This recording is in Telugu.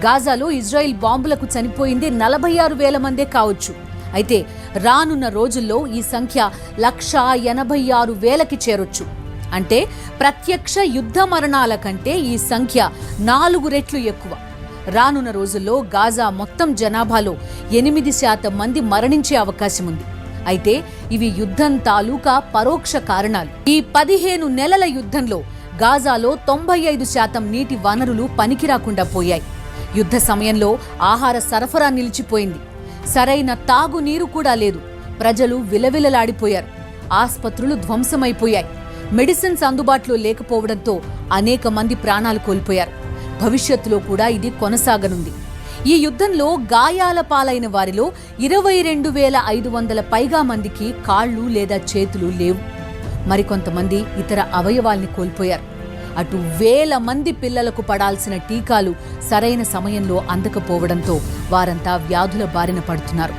గాజాలో ఇజ్రాయిల్ బాంబులకు చనిపోయింది 46,000 మందే కావచ్చు. అయితే రానున్న రోజుల్లో ఈ సంఖ్య 186,000కి చేరొచ్చు. అంటే ప్రత్యక్ష యుద్ధ మరణాల కంటే ఈ సంఖ్య 4 రెట్లు ఎక్కువ. రానున్న రోజుల్లో గాజా మొత్తం జనాభాలో 8% మంది మరణించే అవకాశం ఉంది. అయితే ఇవి యుద్ధం తాలూకా పరోక్ష కారణాలు. ఈ 15 నెలల యుద్ధంలో గాజాలో 95% నీటి వనరులు పనికిరాకుండా పోయాయి. యుద్ధ సమయంలో ఆహార సరఫరా నిలిచిపోయింది. సరైన తాగునీరు కూడా లేదు. ప్రజలు విలవిలలాడిపోయారు. ఆస్పత్రులు ధ్వంసమైపోయాయి. మెడిసిన్స్ అందుబాటులో లేకపోవడంతో అనేక మంది ప్రాణాలు కోల్పోయారు. భవిష్యత్తులో కూడా ఇది కొనసాగనుంది. ఈ యుద్ధంలో గాయాల పాలైన వారిలో 22,500 పైగా మందికి కాళ్ళు లేదా చేతులు లేవు. మరికొంతమంది ఇతర అవయవాల్ని కోల్పోయారు. అటు 1,000 మంది పిల్లలకు పడాల్సిన టీకాలు సరైన సమయంలో అందకపోవడంతో వారంతా వ్యాధుల బారిన పడుతున్నారు.